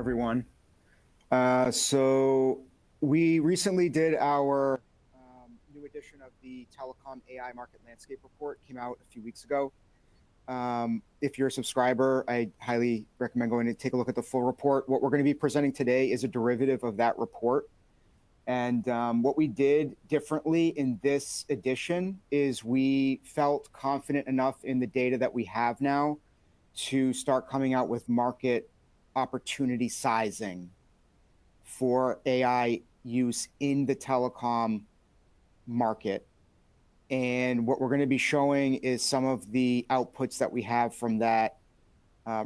everyone. So we recently did our new edition of the Telecom AI Market Landscape Report, came out a few weeks ago. If you're a subscriber, I highly recommend going to take a look at the full report. What we're going to be presenting today is a derivative of that report. And what we did differently in this edition is we felt confident enough in the data that we have now to start coming out with market opportunity sizing for AI use in the telecom market. And what we're going to be showing is some of the outputs that we have from that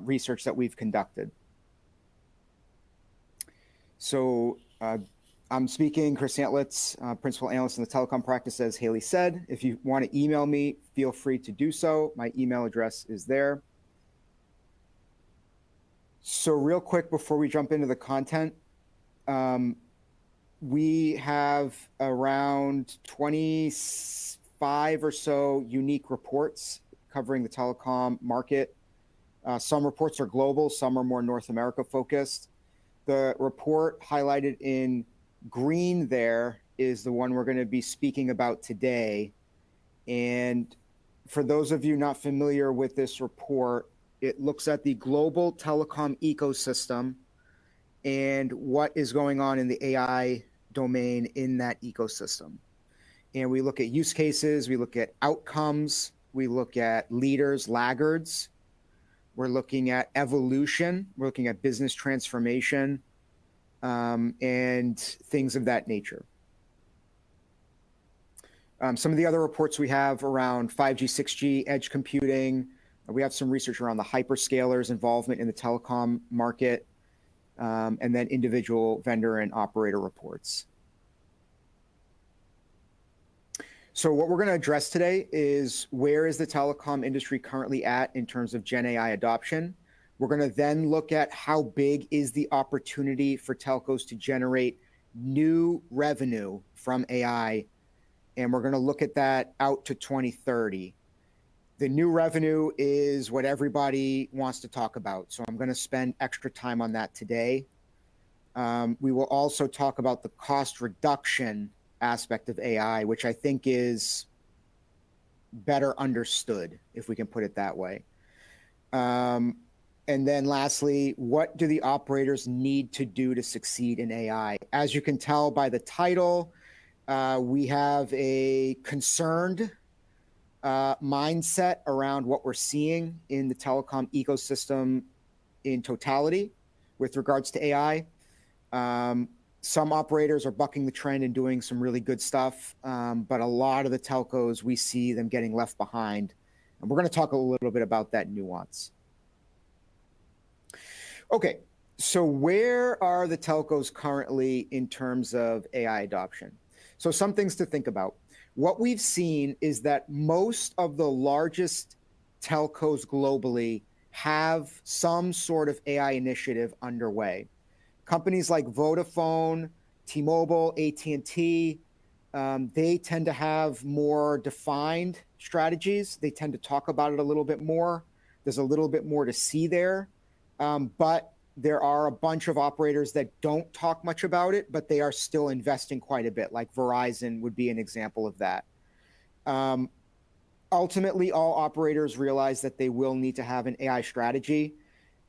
research that we've conducted. So I'm speaking, Chris Antlitz, Principal Analyst in the Telecom practice, as Haley said. If you want to email me, feel free to do so. My email address is there. So real quick, before we jump into the content, we have around 25 or so unique reports covering the telecom market. Some reports are global, some are more North America focused. The report highlighted in green there is the one we're going to be speaking about today. And for those of you not familiar with this report, it looks at the global telecom ecosystem and what is going on in the AI domain in that ecosystem. And we look at use cases, we look at outcomes, we look at leaders, laggards, we're looking at evolution, we're looking at business transformation, and things of that nature. Some of the other reports we have around 5G, 6G, edge computing. We have some research around the hyperscalers' involvement in the telecom market, and then individual vendor and operator reports. So what we're going to address today is where is the telecom industry currently at in terms of GenAI adoption. We're going to then look at how big is the opportunity for telcos to generate new revenue from AI, and we're going to look at that out to 2030. The new revenue is what everybody wants to talk about, so I'm going to spend extra time on that today. We will also talk about the cost reduction aspect of AI, which I think is better understood, if we can put it that way. And then lastly, what do the operators need to do to succeed in AI? As you can tell by the title, we have a concerned mindset around what we're seeing in the telecom ecosystem in totality with regards to AI. Some operators are bucking the trend and doing some really good stuff, but a lot of the telcos, we see them getting left behind. And we're going to talk a little bit about that nuance. Okay, so where are the telcos currently in terms of AI adoption? So some things to think about. What we've seen is that most of the largest telcos globally have some sort of AI initiative underway. Companies like Vodafone, T-Mobile, AT&T, they tend to have more defined strategies. They tend to talk about it a little bit more. There's a little bit more to see there. But there are a bunch of operators that don't talk much about it, but they are still investing quite a bit, like Verizon would be an example of that. Ultimately, all operators realize that they will need to have an AI strategy.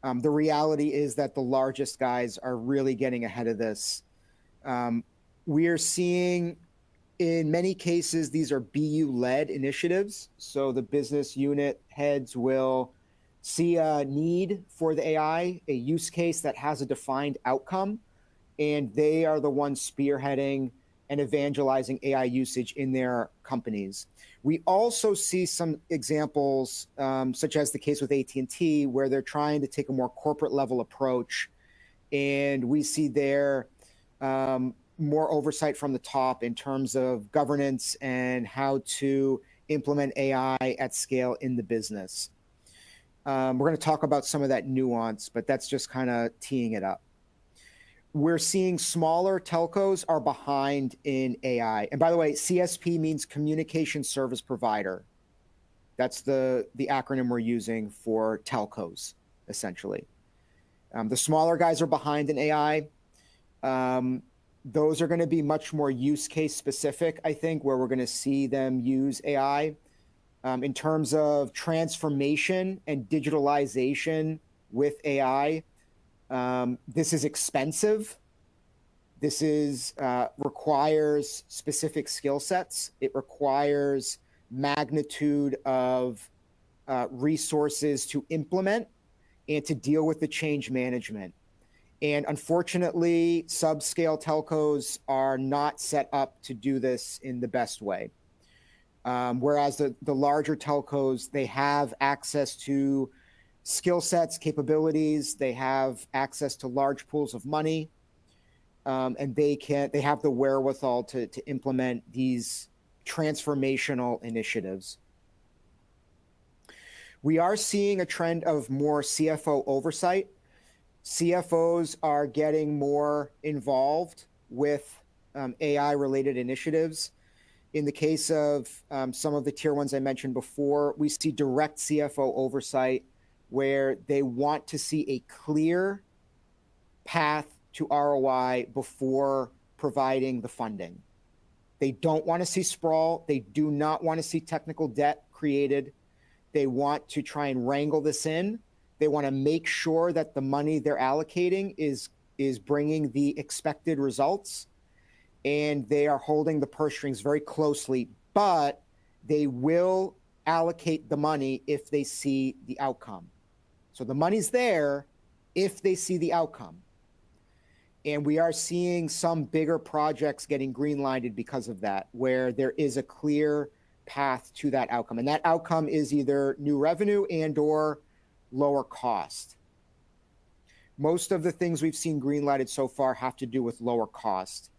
The reality is that the largest guys are really getting ahead of this. We are seeing, in many cases, these are BU-led initiatives. So the business unit heads will see a need for the AI, a use case that has a defined outcome, and they are the ones spearheading and evangelizing AI usage in their companies. We also see some examples, such as the case with AT&T, where they're trying to take a more corporate level approach, and we see there more oversight from the top in terms of governance and how to implement AI at scale in the business. We're going to talk about some of that nuance, but that's just kind of teeing it up. We're seeing smaller telcos are behind in AI. And by the way, CSP means communication service provider. That's the acronym we're using for telcos, essentially. The smaller guys are behind in AI. Those are going to be much more use case specific, I think, where we're going to see them use AI. In terms of transformation and digitalization with AI, this is expensive. This requires specific skill sets. It requires magnitude of resources to implement and to deal with the change management. And unfortunately, subscale telcos are not set up to do this in the best way. Whereas the larger telcos, they have access to skill sets, capabilities, they have access to large pools of money, and they have the wherewithal to implement these transformational initiatives. We are seeing a trend of more CFO oversight. CFOs are getting more involved with AI-related initiatives. In the case of some of the tier ones I mentioned before, we see direct CFO oversight where they want to see a clear path to ROI before providing the funding. They don't want to see sprawl. They do not want to see technical debt created. They want to try and wrangle this in. They want to make sure that the money they're allocating is bringing the expected results, and they are holding the purse strings very closely, but they will allocate the money if they see the outcome. So the money's there if they see the outcome. And we are seeing some bigger projects getting green-lighted because of that, where there is a clear path to that outcome. And that outcome is either new revenue and or lower cost. Most of the things we've seen green-lighted so far have to do with lower cost.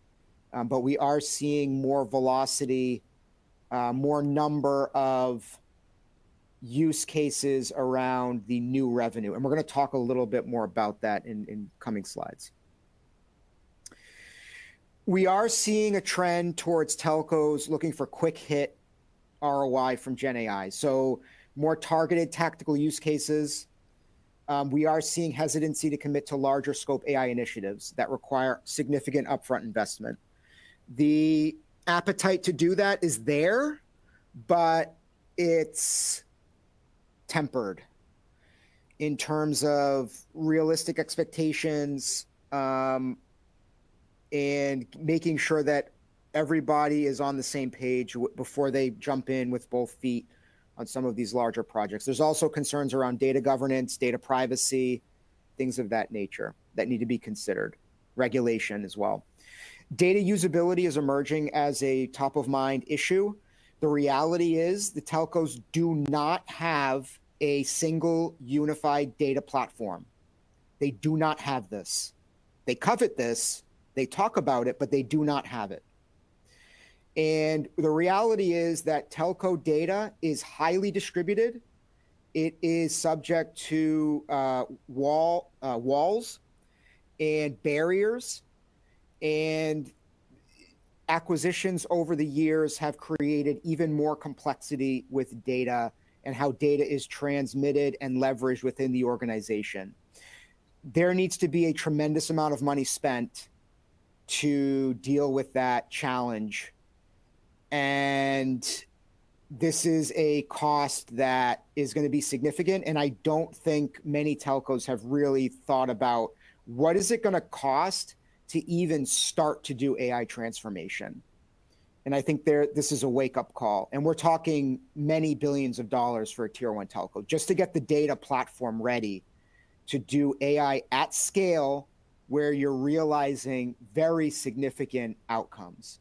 But we are seeing more velocity, more number of use cases around the new revenue. And we're going to talk a little bit more about that in coming slides. We are seeing a trend towards telcos looking for quick hit ROI from GenAI. So more targeted tactical use cases. We are seeing hesitancy to commit to larger scope AI initiatives that require significant upfront investment. The appetite to do that is there, but it's tempered in terms of realistic expectations, and making sure that everybody is on the same page before they jump in with both feet on some of these larger projects. There's also concerns around data governance, data privacy, things of that nature that need to be considered, regulation as well. Data usability is emerging as a top of mind issue. The reality is the telcos do not have a single unified data platform. They do not have this. They covet this, they talk about it, but they do not have it. And the reality is that telco data is highly distributed. It is subject to walls and barriers, and acquisitions over the years have created even more complexity with data and how data is transmitted and leveraged within the organization. There needs to be a tremendous amount of money spent to deal with that challenge. And this is a cost that is going to be significant. And I don't think many telcos have really thought about what is it going to cost to even start to do AI transformation. And I think this is a wake-up call. And we're talking many billions of dollars for a tier one telco just to get the data platform ready to do AI at scale where you're realizing very significant outcomes.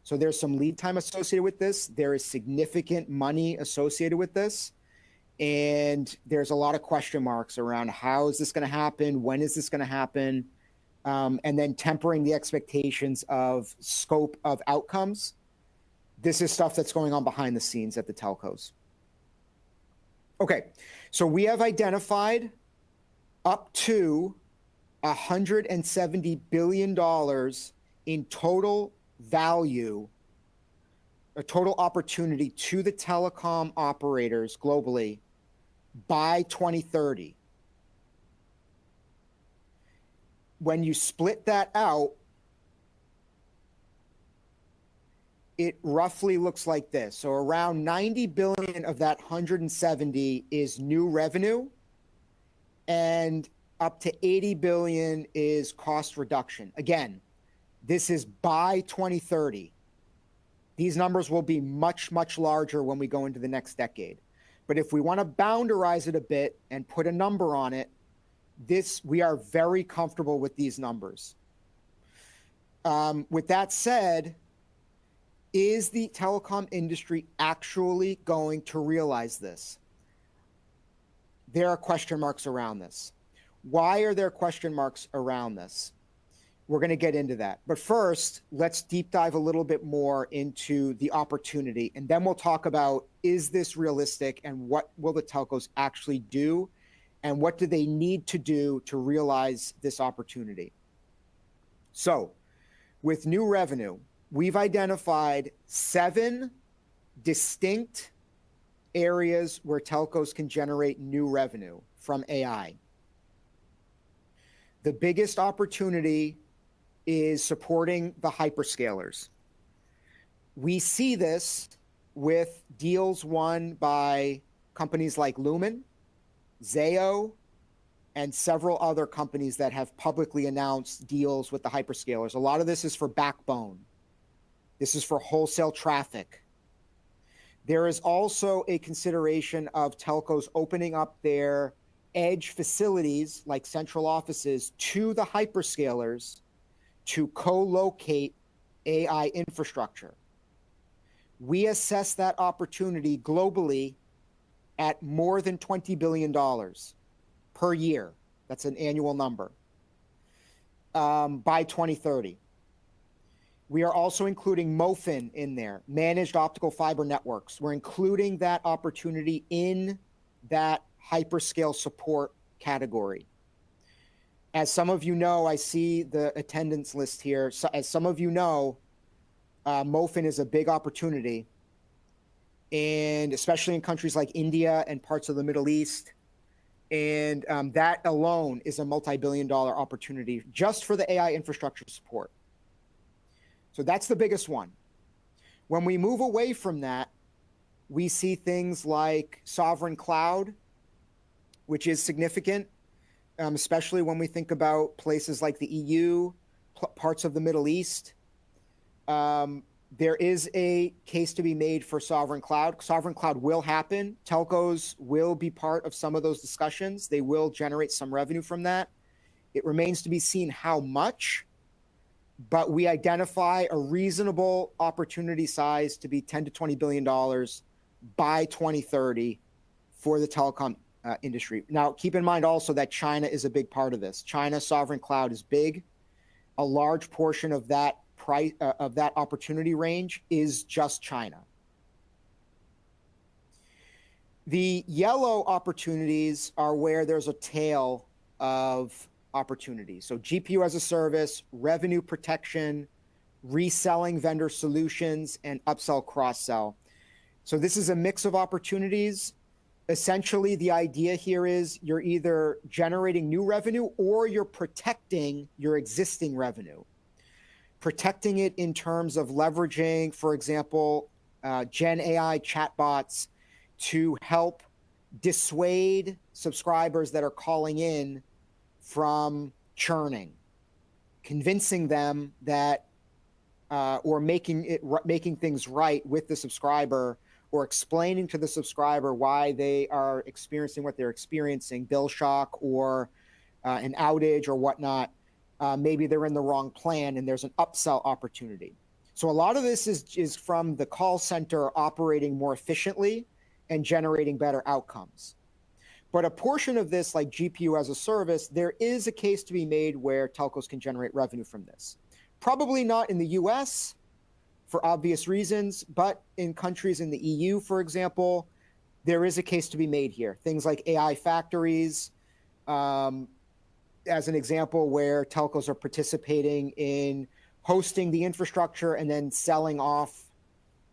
So there's some lead time associated with this. There is significant money associated with this. And there's a lot of question marks around how is this going to happen? When is this going to happen? And then tempering the expectations of scope of outcomes. This is stuff that's going on behind the scenes at the telcos. Okay, so we have identified up to $170 billion in total value, a total opportunity to the telecom operators globally by 2030. when you split that out, it roughly looks like this. So around 90 billion of that 170 is new revenue, and up to 80 billion is cost reduction. Again, this is by 2030. These numbers will be much, much larger when we go into the next decade. But if we want to boundarize it a bit and put a number on it, we are very comfortable with these numbers. With that said, is the telecom industry actually going to realize this? There are question marks around this. Why are there question marks around this? We're going to get into that. But first, let's deep dive a little bit more into the opportunity, and then we'll talk about, is this realistic, and what will the telcos actually do, and what do they need to do to realize this opportunity? So, with new revenue, we've identified 7 distinct areas where telcos can generate new revenue from AI. The biggest opportunity is supporting the hyperscalers. We see this with deals won by companies like Lumen, Zayo, and several other companies that have publicly announced deals with the hyperscalers. A lot of this is for backbone. This is for wholesale traffic. There is also a consideration of telcos opening up their edge facilities, like central offices, to the hyperscalers to co-locate AI infrastructure. We assess that opportunity globally at more than $20 billion per year. That's an annual number by 2030. We are also including MOFN in there, managed optical fiber networks. We're including that opportunity in that hyperscale support category. As some of you know, I see the attendance list here. So, as some of you know, MOFN is a big opportunity, and especially in countries like India and parts of the Middle East. And that alone is a multi-billion-dollar opportunity just for the AI infrastructure support. So that's the biggest one. When we move away from that, we see things like sovereign cloud, which is significant, especially when we think about places like the EU, parts of the Middle East. There is a case to be made for sovereign cloud. Sovereign cloud will happen. Telcos will be part of some of those discussions. They will generate some revenue from that. It remains to be seen how much, but we identify a reasonable opportunity size to be $10 to $20 billion by 2030 for the telecom industry. Now, keep in mind also that China is a big part of this. China's sovereign cloud is big. A large portion of that opportunity range is just China. The yellow opportunities are where there's a tail of opportunities. So GPU as a service, revenue protection, reselling vendor solutions, and upsell, cross-sell. So this is a mix of opportunities. Essentially, the idea here is you're either generating new revenue or you're protecting your existing revenue. Protecting it in terms of leveraging, for example, GenAI chatbots to help dissuade subscribers that are calling in from churning, convincing them that, or making things right with the subscriber, or explaining to the subscriber why they are experiencing what they're experiencing, bill shock or an outage or whatnot. Maybe they're in the wrong plan and there's an upsell opportunity. So a lot of this is from the call center operating more efficiently and generating better outcomes. But a portion of this, like GPU as a service, there is a case to be made where telcos can generate revenue from this. Probably not in the US for obvious reasons, but in countries in the EU, for example, there is a case to be made here. Things like AI factories, as an example, where telcos are participating in hosting the infrastructure and then selling off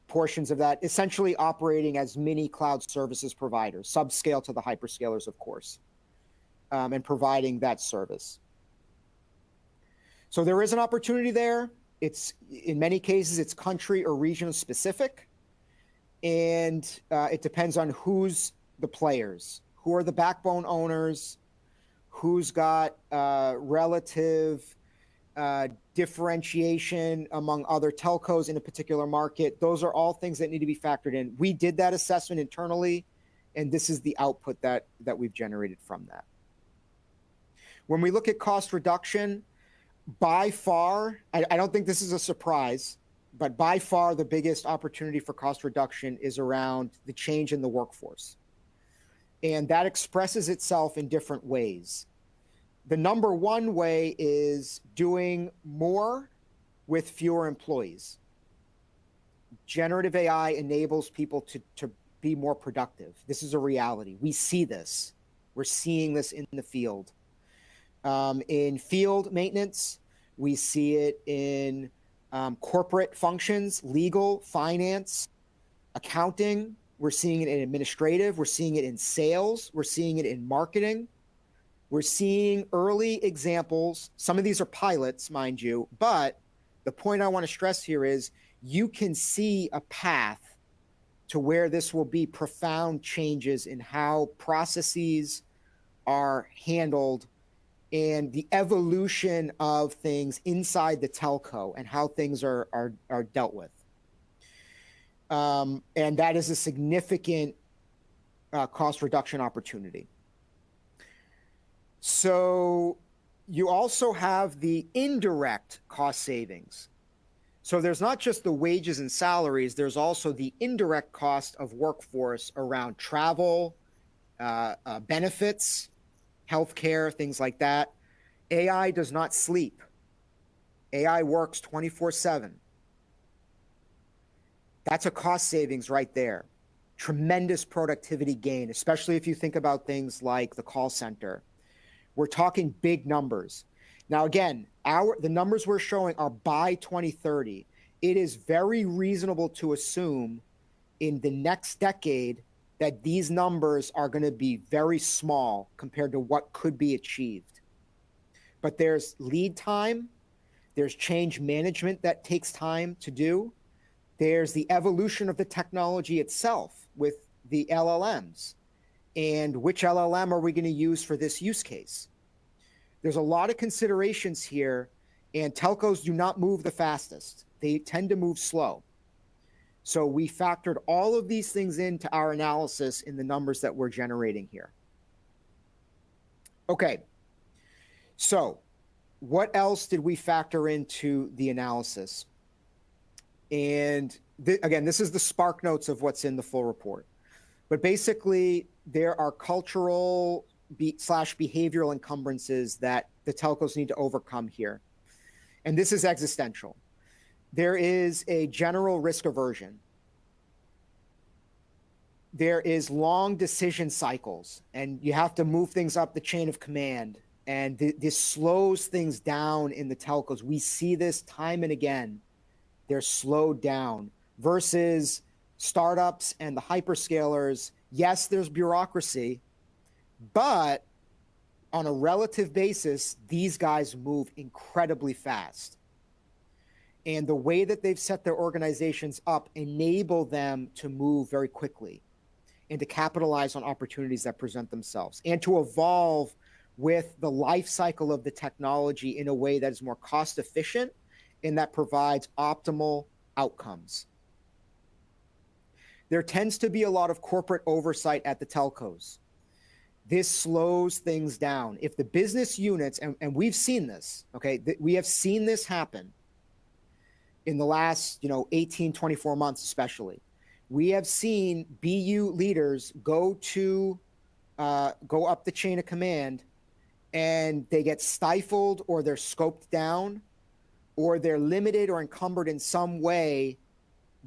portions of that, essentially operating as mini cloud services providers, subscale to the hyperscalers, of course, and providing that service. So there is an opportunity there. It's in many cases, it's country or region specific. And it depends on who's the players, who are the backbone owners, who's got relative differentiation among other telcos in a particular market. Those are all things that need to be factored in. We did that assessment internally, and this is the output that we've generated from that. When we look at cost reduction, by far, I don't think this is a surprise, but by far the biggest opportunity for cost reduction is around the change in the workforce. And that expresses itself in different ways. The number one way is doing more with fewer employees. Generative AI enables people to be more productive. This is a reality. We see this. We're seeing this in the field. In field maintenance, we see it in corporate functions, legal, finance, accounting. We're seeing it in administrative. We're seeing it in sales. We're seeing it in marketing. We're seeing early examples. Some of these are pilots, mind you, but the point I want to stress here is you can see a path to where this will be profound changes in how processes are handled and the evolution of things inside the telco and how things are dealt with. And that is a significant cost reduction opportunity. So you also have the indirect cost savings. So there's not just the wages and salaries, there's also the indirect cost of workforce around travel, benefits, healthcare, things like that. AI does not sleep. AI works 24/7. That's a cost savings right there. Tremendous productivity gain, especially if you think about things like the call center. We're talking big numbers. Now, again, the numbers we're showing are by 2030. It is very reasonable to assume in the next decade that these numbers are going to be very small compared to what could be achieved. But there's lead time, there's change management that takes time to do, there's the evolution of the technology itself with the LLMs, and which LLM are we going to use for this use case? There's a lot of considerations here, and telcos do not move the fastest. They tend to move slow. So we factored all of these things into our analysis in the numbers that we're generating here. Okay, so what else did we factor into the analysis? And again, this is the spark notes of what's in the full report. But basically, there are cultural / behavioral encumbrances that the telcos need to overcome here. And this is existential. There is a general risk aversion. There is long decision cycles, and you have to move things up the chain of command. And this slows things down in the telcos. We see this time and again. They're slowed down versus startups and the hyperscalers. Yes, there's bureaucracy, but on a relative basis, these guys move incredibly fast. And the way that they've set their organizations up enable them to move very quickly and to capitalize on opportunities that present themselves and to evolve with the life cycle of the technology in a way that is more cost efficient and that provides optimal outcomes. There tends to be a lot of corporate oversight at the telcos. This slows things down. If the business units, and we've seen this, okay, we have seen this happen in the last 18, 24 months especially. We have seen BU leaders go up the chain of command and they get stifled or they're scoped down or they're limited or encumbered in some way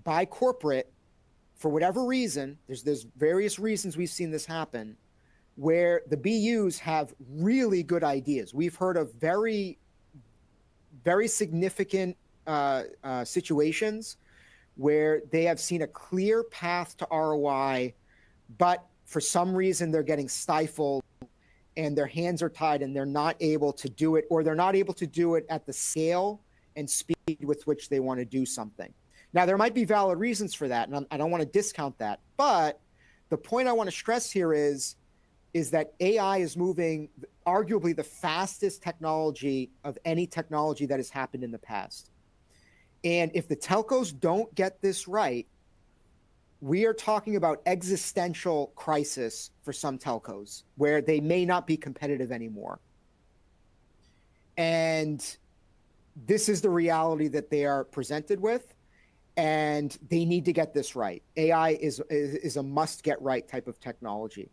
by corporate for whatever reason. There's various reasons we've seen this happen where the BUs have really good ideas. We've heard of very, very significant situations where they have seen a clear path to ROI, but for some reason they're getting stifled and their hands are tied and they're not able to do it, or they're not able to do it at the scale and speed with which they want to do something. Now, there might be valid reasons for that, and I don't want to discount that. But the point I want to stress here is that AI is moving arguably the fastest technology of any technology that has happened in the past. And if the telcos don't get this right, we are talking about existential crisis for some telcos where they may not be competitive anymore. And this is the reality that they are presented with, and they need to get this right. AI is a must-get-right type of technology.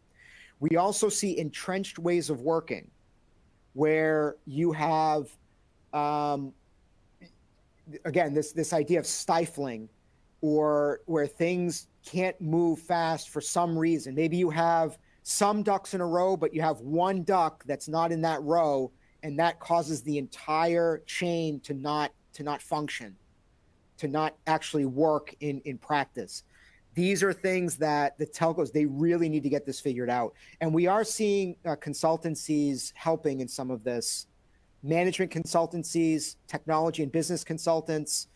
We also see entrenched ways of working where you have, again, this idea of stifling, or where things can't move fast for some reason. Maybe you have some ducks in a row, but you have one duck that's not in that row, and that causes the entire chain to not function, to not actually work in practice. These are things that the telcos, they really need to get this figured out. And we are seeing consultancies helping in some of this. Management consultancies, technology and business consultants,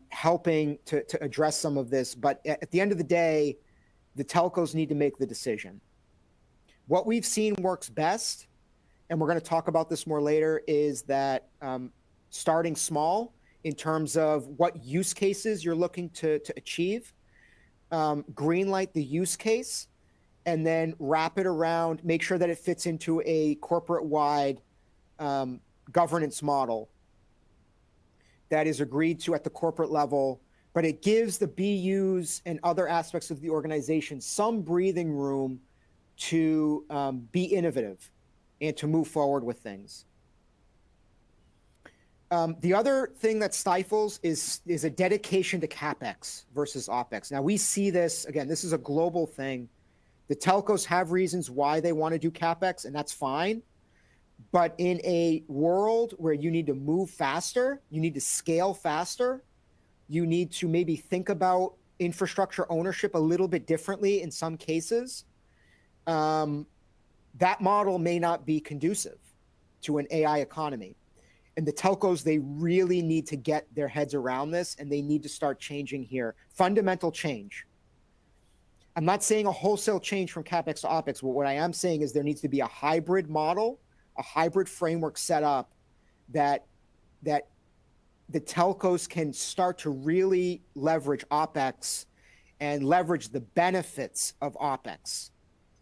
helping to address some of this. But at the end of the day, the telcos need to make the decision. What we've seen works best, and we're going to talk about this more later, is that starting small in terms of what use cases you're looking to achieve, greenlight the use case, and then wrap it around, make sure that it fits into a corporate-wide governance model that is agreed to at the corporate level, but it gives the BUs and other aspects of the organization some breathing room to be innovative and to move forward with things. The other thing that stifles is a dedication to CapEx versus OpEx. Now, we see this, again, this is a global thing. The telcos have reasons why they want to do CapEx, and that's fine. But in a world where you need to move faster, you need to scale faster, you need to maybe think about infrastructure ownership a little bit differently in some cases, that model may not be conducive to an AI economy. And the telcos, they really need to get their heads around this, and they need to start changing here. Fundamental change. I'm not saying a wholesale change from CapEx to OpEx, but what I am saying is there needs to be a hybrid model, a hybrid framework set up that the telcos can start to really leverage OpEx and leverage the benefits of OpEx.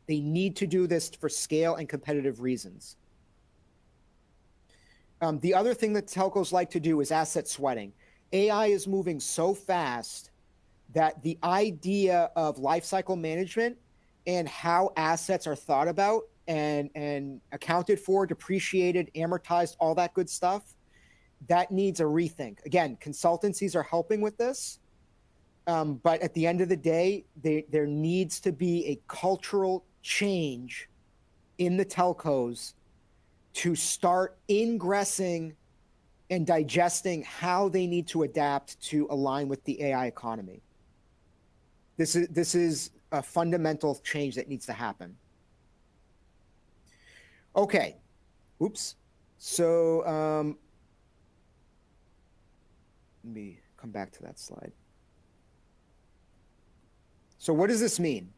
They need to do this for scale and competitive reasons. The other thing that telcos like to do is asset sweating. AI is moving so fast that the idea of lifecycle management and how assets are thought about and accounted for, depreciated, amortized, all that good stuff, that needs a rethink. Again, consultancies are helping with this, but at the end of the day, there needs to be a cultural change in the telcos to start ingressing and digesting how they need to adapt to align with the AI economy. This is a fundamental change that needs to happen. Okay, oops. So let me come back to that slide. So what does this mean?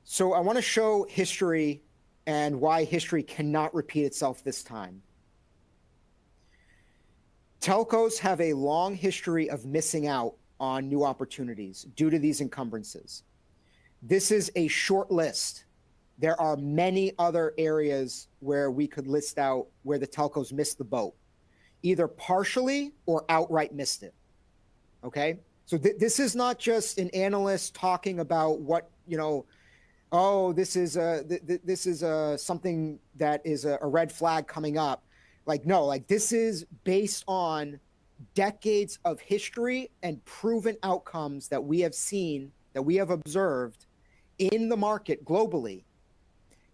So I want to show history and why history cannot repeat itself this time. Telcos have a long history of missing out on new opportunities due to these encumbrances. This is a short list. There are many other areas where we could list out where the telcos missed the boat, either partially or outright missed it. Okay? So this is not just an analyst talking about what, oh, this is something that is a red flag coming up. Like, no, like this is based on decades of history and proven outcomes that we have seen, that we have observed in the market globally.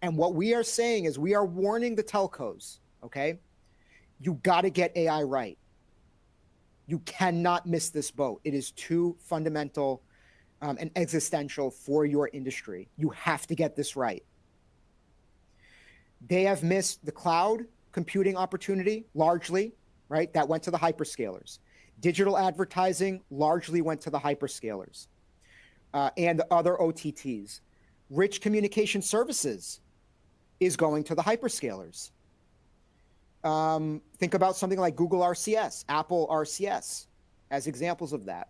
And what we are saying is we are warning the telcos, okay? You got to get AI right. You cannot miss this boat. It is too fundamental and existential for your industry. You have to get this right. They have missed the cloud computing opportunity largely, right? That went to the hyperscalers. Digital advertising largely went to the hyperscalers and other OTTs. Rich communication services is going to the hyperscalers. Think about something like Google RCS, Apple RCS as examples of that.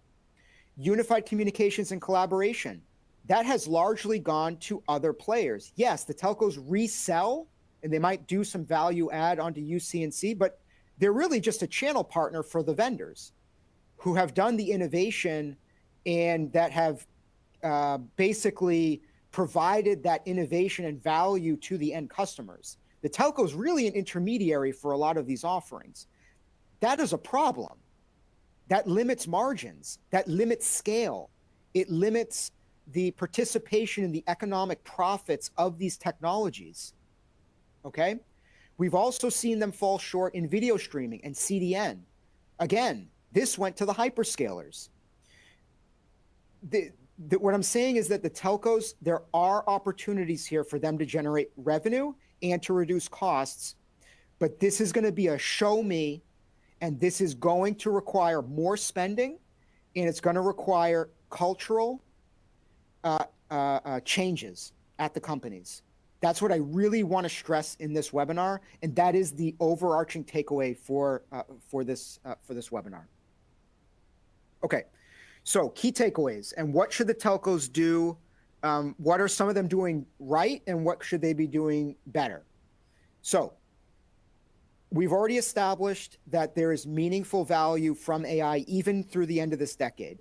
Unified communications and collaboration, that has largely gone to other players. Yes, the telcos resell and they might do some value add onto UC&C, but they're really just a channel partner for the vendors who have done the innovation and that have basically provided that innovation and value to the end customers. The telco is really an intermediary for a lot of these offerings. That is a problem. That limits margins, that limits scale. It limits the participation in the economic profits of these technologies, okay? We've also seen them fall short in video streaming and CDN. Again, this went to the hyperscalers. What I'm saying is that the telcos, there are opportunities here for them to generate revenue and to reduce costs, but this is going to be a show me, and this is going to require more spending, and it's going to require cultural changes at the companies. That's what I really want to stress in this webinar, and that is the overarching takeaway for this webinar. Okay, so key takeaways, and what should the telcos do? What are some of them doing right, and what should they be doing better? So we've already established that there is meaningful value from AI even through the end of this decade.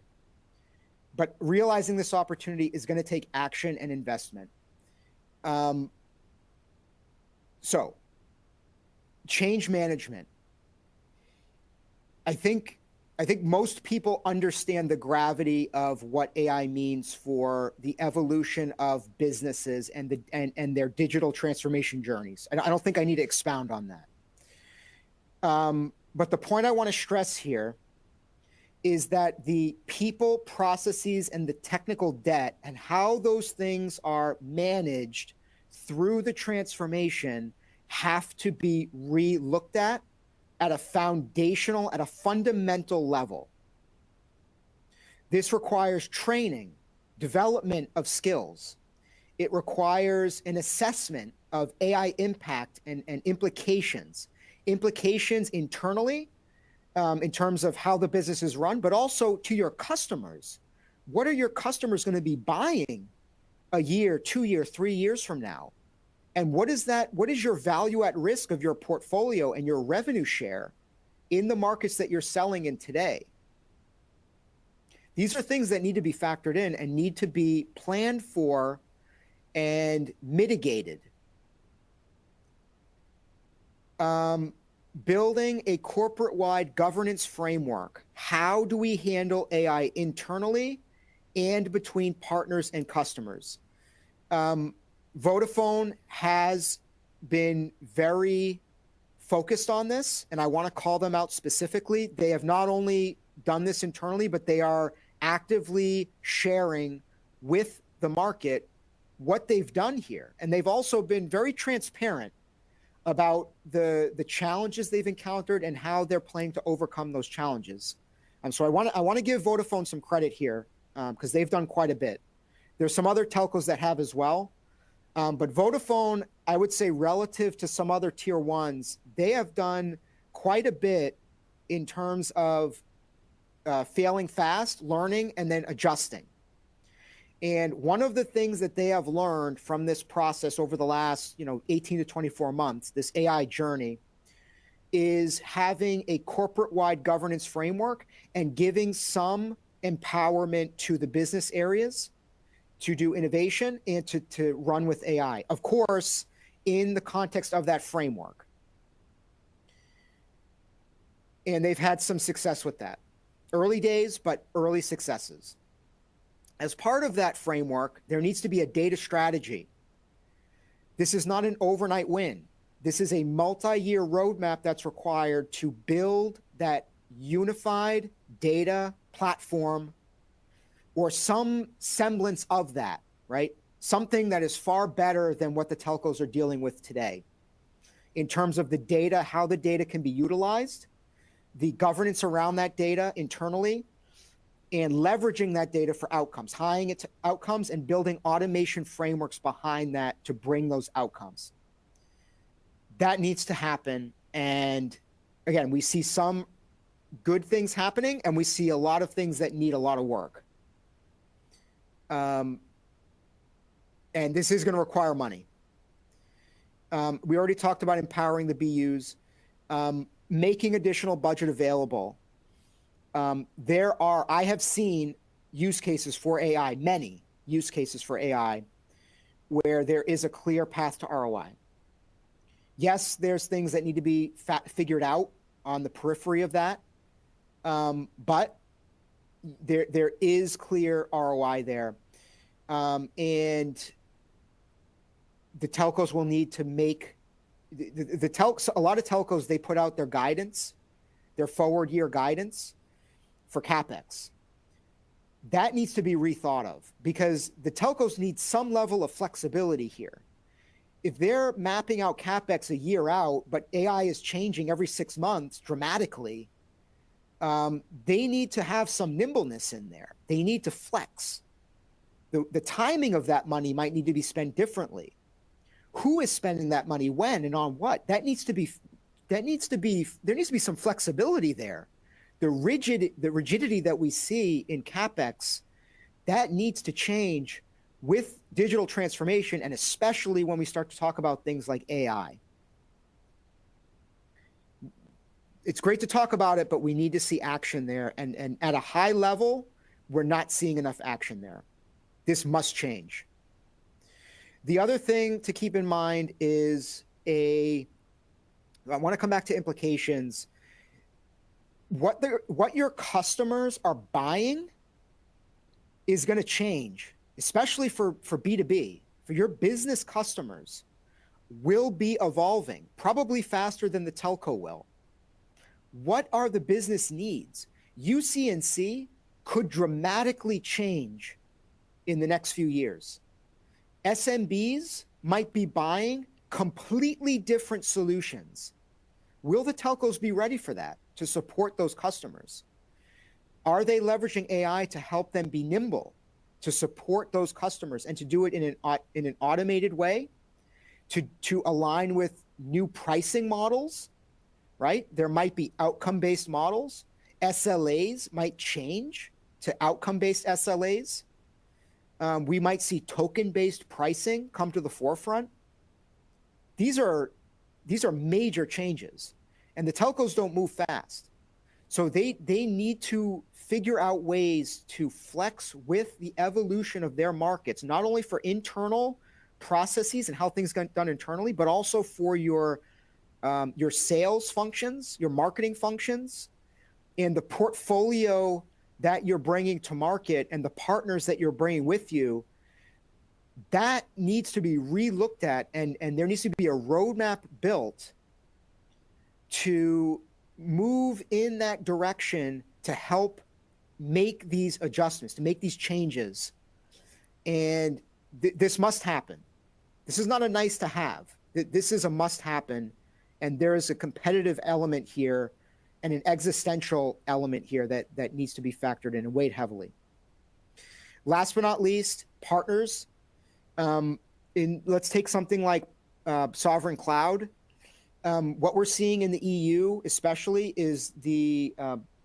But realizing this opportunity is going to take action and investment. So change management. I think most people understand the gravity of what AI means for the evolution of businesses and their digital transformation journeys. And I don't think I need to expound on that. But the point I want to stress here is that the people, processes, and the technical debt and how those things are managed through the transformation have to be re-looked at a foundational, at a fundamental level. This requires training, development of skills. It requires an assessment of AI impact and implications internally, in terms of how the business is run, but also to your customers. What are your customers going to be buying a year, 2 years, 3 years from now? And what is your value at risk of your portfolio and your revenue share in the markets that you're selling in today? These are things that need to be factored in and need to be planned for and mitigated. Building a corporate-wide governance framework. How do we handle AI internally and between partners and customers? Vodafone has been very focused on this, and I want to call them out specifically. They have not only done this internally, but they are actively sharing with the market what they've done here. And they've also been very transparent about the challenges they've encountered and how they're planning to overcome those challenges. So I want to give Vodafone some credit here because they've done quite a bit. There's some other telcos that have as well. But Vodafone, I would say relative to some other tier ones, they have done quite a bit in terms of failing fast, learning, and then adjusting. And one of the things that they have learned from this process over the last 18 to 24 months, this AI journey, is having a corporate-wide governance framework and giving some empowerment to the business areas to do innovation and to run with AI, of course, in the context of that framework. And they've had some success with that. Early days, but early successes. As part of that framework, there needs to be a data strategy. This is not an overnight win. This is a multi-year roadmap that's required to build that unified data platform or some semblance of that, right? Something that is far better than what the telcos are dealing with today. in terms of the data, how the data can be utilized, the governance around that data internally, and leveraging that data for outcomes, tying it to outcomes and building automation frameworks behind that to bring those outcomes. That needs to happen. And again, we see some good things happening, and we see a lot of things that need a lot of work. And this is going to require money. We already talked about empowering the BUs, making additional budget available. I have seen use cases for AI, many use cases for AI, where there is a clear path to ROI. Yes, there's things that need to be figured out on the periphery of that, but there is clear ROI there. And the telcos will need to make, a lot of telcos, they put out their guidance, their forward year guidance for CapEx. That needs to be rethought of, because the telcos need some level of flexibility here. If they're mapping out CapEx a year out, but AI is changing every 6 months dramatically, they need to have some nimbleness in there. They need to flex. The timing of that money might need to be spent differently. Who is spending that money when and on what? There needs to be some flexibility there. The rigidity that we see in CapEx, that needs to change with digital transformation, and especially when we start to talk about things like AI. It's great to talk about it, but we need to see action there. And at a high level, we're not seeing enough action there. This must change. The other thing to keep in mind is I want to come back to implications. What your customers are buying is going to change, especially for B2B. For your business customers will be evolving, probably faster than the telco will. What are the business needs? UC&C could dramatically change in the next few years. SMBs might be buying completely different solutions. Will the telcos be ready for that, to support those customers? Are they leveraging AI to help them be nimble, to support those customers, and to do it in an automated way, to align with new pricing models, right? There might be outcome-based models. SLAs might change to outcome-based SLAs. We might see token-based pricing come to the forefront. These are major changes, and the telcos don't move fast. So they need to figure out ways to flex with the evolution of their markets, not only for internal processes and how things get done internally, but also for your sales functions, your marketing functions, and the portfolio that you're bringing to market and the partners that you're bringing with you. That needs to be re-looked at, and there needs to be a roadmap built to move in that direction to help make these adjustments, to make these changes. And this must happen. This is not a nice to have. This is a must happen. And there is a competitive element here and an existential element here that needs to be factored in and weighed heavily. Last but not least, partners. Let's take something like sovereign cloud. What we're seeing in the EU especially is the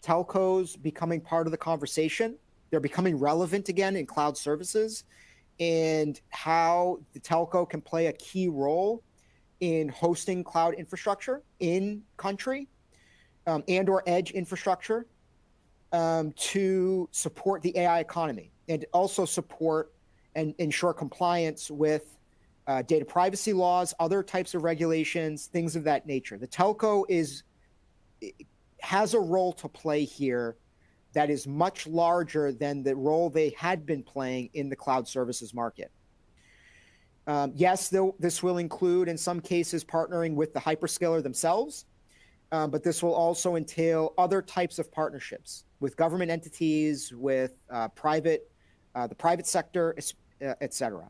telcos becoming part of the conversation. They're becoming relevant again in cloud services, and how the telco can play a key role in hosting cloud infrastructure in country and or edge infrastructure to support the AI economy, and also support and ensure compliance with data privacy laws, other types of regulations, things of that nature. The telco has a role to play here that is much larger than the role they had been playing in the cloud services market. Yes, this will include, in some cases, partnering with the hyperscaler themselves, but this will also entail other types of partnerships with government entities, with the private sector, et cetera.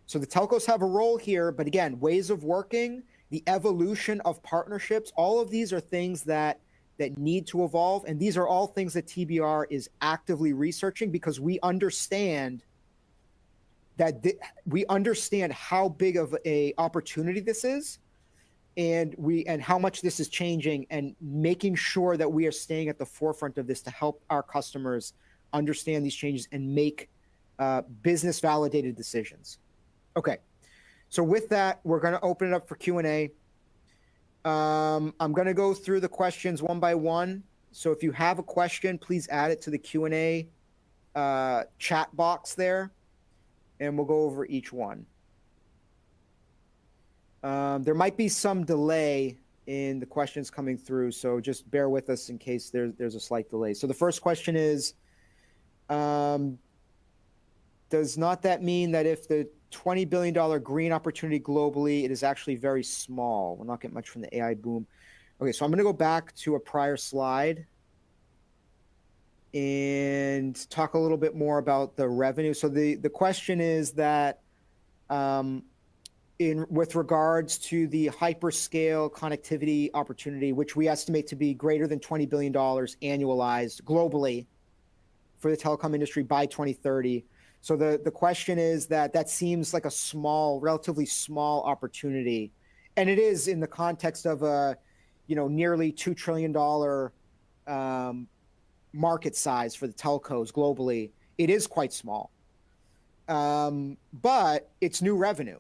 So the telcos have a role here, but again, ways of working the evolution of partnerships, all of these are things that need to evolve. And these are all things that TBR is actively researching, because we understand how big of a opportunity this is, and how much this is changing, and making sure that we are staying at the forefront of this to help our customers understand these changes and make business validated decisions. Okay, so with that, we're going to open it up for Q&A. I'm going to go through the questions one by one. So if you have a question, please add it to the Q&A chat box there, and we'll go over each one. There might be some delay in the questions coming through, so just bear with us in case there's a slight delay. So the first question is, does not that mean that if the $20 billion green opportunity globally, it is actually very small? We're not getting much from the AI boom. Okay, so I'm going to go back to a prior slide and talk a little bit more about the revenue. So the question is that with regards to the hyperscale connectivity opportunity, which we estimate to be greater than $20 billion annualized globally for the telecom industry by 2030. So the question is that seems like a relatively small opportunity. And it is in the context of a, nearly $2 trillion market size for the telcos globally. It is quite small. But it's new revenue.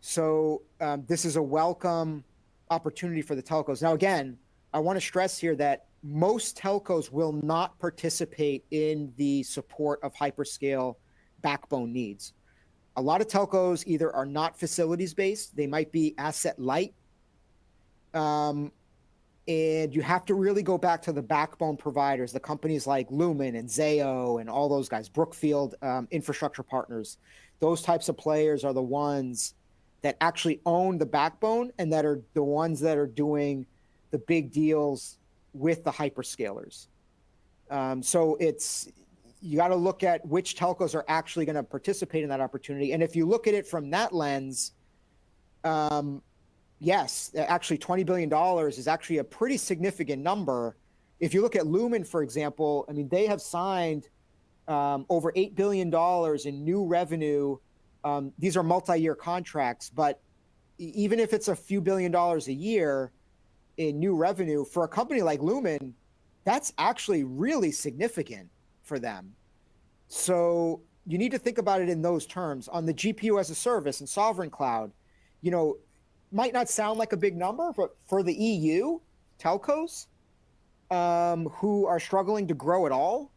So this is a welcome opportunity for the telcos. Now, again, I want to stress here that most telcos will not participate in the support of hyperscale backbone needs. A lot of telcos either are not facilities-based, they might be asset-light, and you have to really go back to the backbone providers, the companies like Lumen and Zayo and all those guys, Brookfield Infrastructure Partners. Those types of players are the ones that actually own the backbone and that are the ones that are doing the big deals with the hyperscalers. So you got to look at which telcos are actually going to participate in that opportunity. And if you look at it from that lens, yes, actually $20 billion is actually a pretty significant number. If you look at Lumen, for example, I mean, they have signed over $8 billion in new revenue. These are multi-year contracts, but even if it's a few $1 billion a year in new revenue for a company like Lumen, that's actually really significant for them. So you need to think about it in those terms. On the GPU as a service and sovereign cloud, might not sound like a big number, but for the EU telcos who are struggling to grow at all,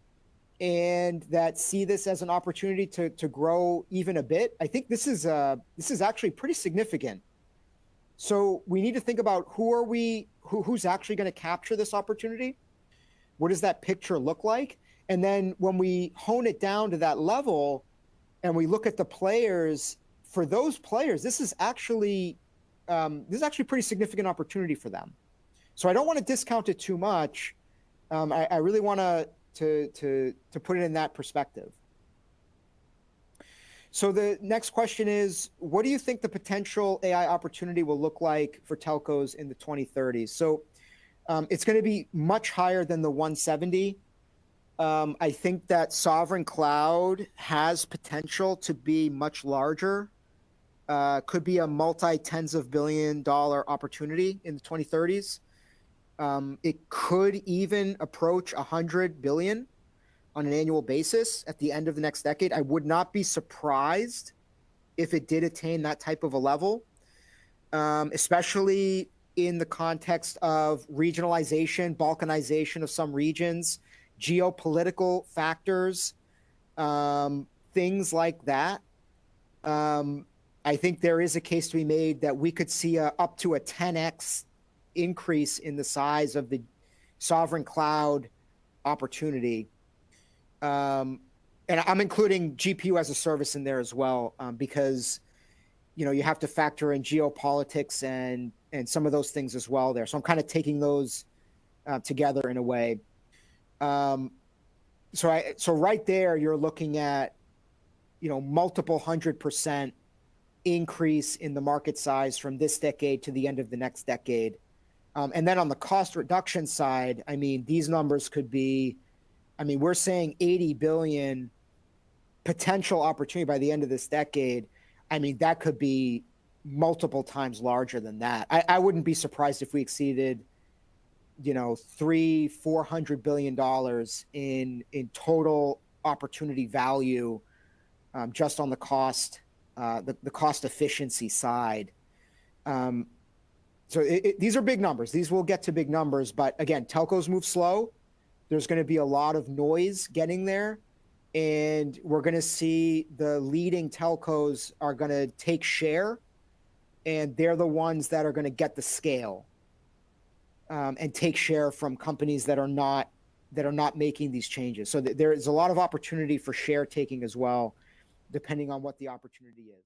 and that see this as an opportunity to grow even a bit, I think this is actually pretty significant. So we need to think about who's actually going to capture this opportunity. What does that picture look like? And then when we hone it down to that level, and we look at the players, for those players, this is actually pretty significant opportunity for them. So I don't want to discount it too much. I really want to put it in that perspective. So the next question is, what do you think the potential AI opportunity will look like for telcos in the 2030s? So it's going to be much higher than the 170. I think that sovereign cloud has potential to be much larger. Could be a multi-tens of billion-dollar opportunity in the 2030s. It could even approach 100 billion on an annual basis at the end of the next decade. I would not be surprised if it did attain that type of a level, especially in the context of regionalization, balkanization of some regions, geopolitical factors, things like that. I think there is a case to be made that we could see up to a 10x increase in the size of the sovereign cloud opportunity. And I'm including GPU as a service in there as well, because you have to factor in geopolitics and some of those things as well there. So I'm kind of taking those together in a way. So right there, you're looking at multiple 100% increase in the market size from this decade to the end of the next decade. And then on the cost reduction side, I mean, these numbers could be, I mean, we're saying 80 billion potential opportunity by the end of this decade. I mean, that could be multiple times larger than that. I wouldn't be surprised if we exceeded, you know, $400 billion in total opportunity value, just on the cost, the cost efficiency side. So these are big numbers. These will get to big numbers, but again, telcos move slow. There's going to be a lot of noise getting there, and we're going to see the leading telcos are going to take share, and they're the ones that are going to get the scale, and take share from companies that are not making these changes. So there is a lot of opportunity for share taking as well, depending on what the opportunity is.